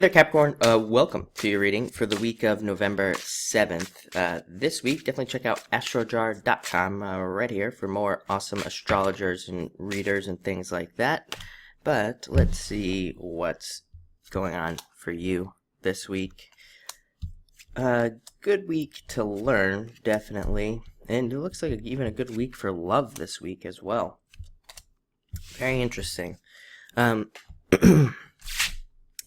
Hey there, Capricorn. Welcome to your reading for the week of November 7th. This week, definitely check out astrojar.com right here for more awesome astrologers and readers and things like that. But let's see what's going on for you this week. Good week to learn, definitely. And it looks like even a good week for love this week as well. Very interesting.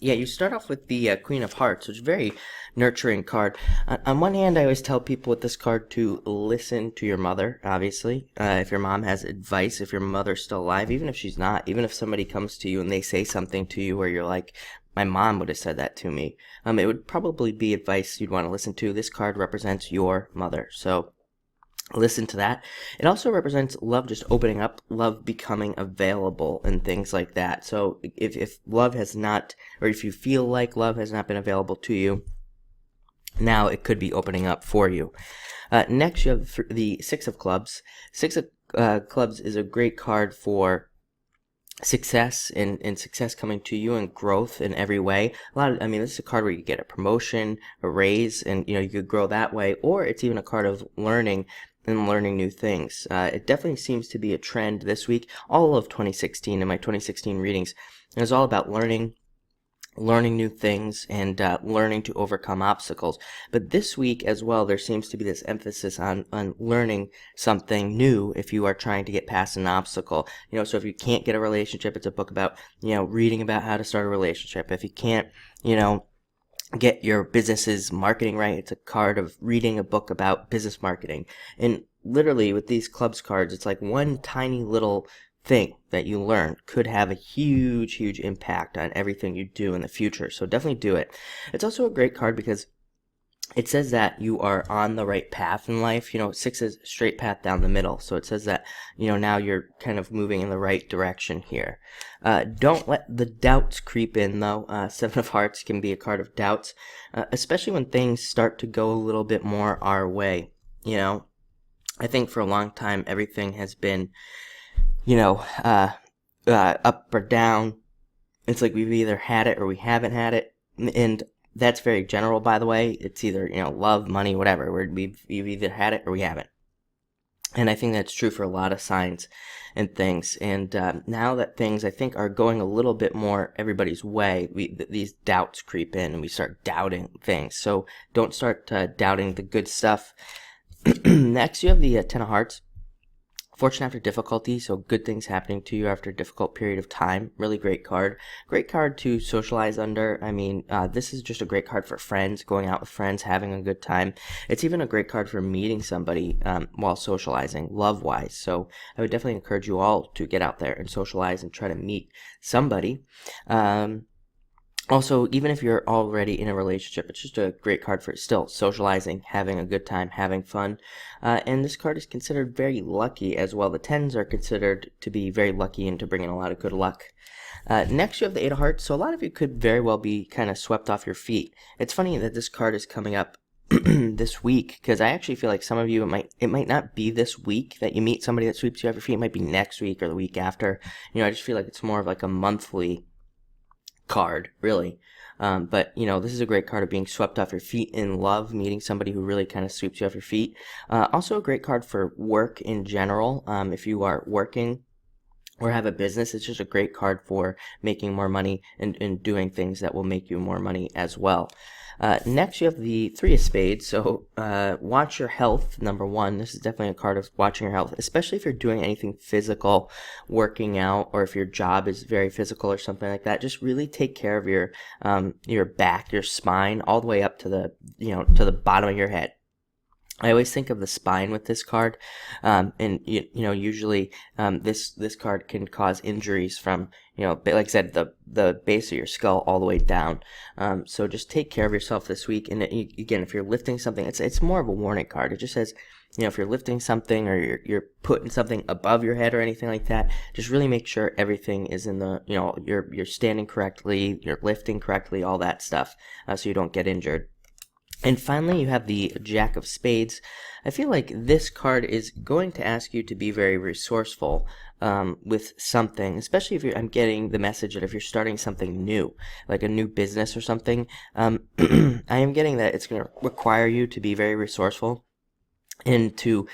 Yeah, you start off with the Queen of Hearts, which is a very nurturing card. On one hand, I always tell people with this card to listen to your mother, obviously. If your mom has advice, if your mother's still alive, even if she's not, even if somebody comes to you and they say something to you where you're like, my mom would have said that to me, it would probably be advice you'd want to listen to. This card represents your mother, so listen to that. It also represents love just opening up, love becoming available, and things like that. So if love has not, or if you feel like love has not been available to you, now it could be opening up for you. Next, you have the Six of Clubs. Six of Clubs is a great card for success and success coming to you and growth in every way. This is a card where you get a promotion, a raise, and you could grow that way, or it's even a card of learning and learning new things. It definitely seems to be a trend this week. All of 2016 in my 2016 readings, it was all about learning new things and learning to overcome obstacles. But this week as well, there seems to be this emphasis on learning something new if you are trying to get past an obstacle. So if you can't get a relationship, it's a book about, reading about how to start a relationship. If you can't, get your business's marketing right, it's a card of reading a book about business marketing. And literally with these clubs cards, it's like one tiny little thing that you learn could have a huge impact on everything you do in the future. So definitely do it. It's also a great card because it says that you are on the right path in life. Six is straight path down the middle. So it says that, now you're kind of moving in the right direction here. Don't let the doubts creep in, though. Seven of Hearts can be a card of doubts, especially when things start to go a little bit more our way. I think for a long time, everything has been, up or down. It's like we've either had it or we haven't had it. And that's very general, by the way. It's either, love, money, whatever. We've either had it or we haven't. And I think that's true for a lot of signs and things. And now that things, I think, are going a little bit more everybody's way, these doubts creep in and we start doubting things. So don't start doubting the good stuff. Next, you have the Ten of Hearts. Fortune after difficulty, so good things happening to you after a difficult period of time. Really great card. Great card to socialize under. This is just a great card for friends, going out with friends, having a good time. It's even a great card for meeting somebody while socializing, love-wise. So I would definitely encourage you all to get out there and socialize and try to meet somebody. Also, even if you're already in a relationship, it's just a great card for still socializing, having a good time, having fun. And this card is considered very lucky as well. The tens are considered to be very lucky and to bring in a lot of good luck. Next, you have the Eight of Hearts. So a lot of you could very well be kind of swept off your feet. It's funny that this card is coming up this week, because I actually feel like some of you, it might not be this week that you meet somebody that sweeps you off your feet. It might be next week or the week after. I just feel like it's more of like a monthly card, really. But this is a great card of being swept off your feet in love, meeting somebody who really kind of sweeps you off your feet. Also a great card for work in general. If you are working or have a business, it's just a great card for making more money and doing things that will make you more money as well. Next, you have the Three of Spades. So watch your health, number one. This is definitely a card of watching your health, especially if you're doing anything physical, working out, or if your job is very physical or something like that. Just really take care of your back, your spine, all the way up to the to the bottom of your head. I always think of the spine with this card, and usually this card can cause injuries from like I said, the base of your skull all the way down. So just take care of yourself this week. And again, if you're lifting something, it's more of a warning card. It just says, if you're lifting something or you're putting something above your head or anything like that, just really make sure everything is in the you're standing correctly, you're lifting correctly, all that stuff, so you don't get injured. And finally, you have the Jack of Spades. I feel like this card is going to ask you to be very resourceful with something, especially if I'm getting the message that if you're starting something new, like a new business or something, I am getting that it's going to require you to be very resourceful and to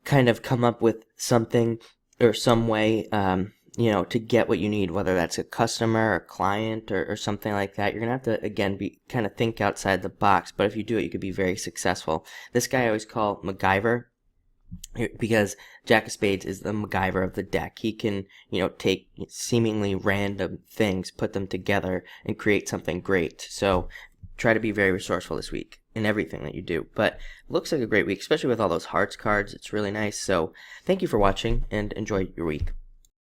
kind of come up with something or some way, to get what you need, whether that's a customer or client or something like that. You're going to have to, again, kind of think outside the box. But if you do it, you could be very successful. This guy I always call MacGyver, because Jack of Spades is the MacGyver of the deck. He can, take seemingly random things, put them together, and create something great. So try to be very resourceful this week in everything that you do. But it looks like a great week, especially with all those hearts cards. It's really nice. So thank you for watching, and enjoy your week.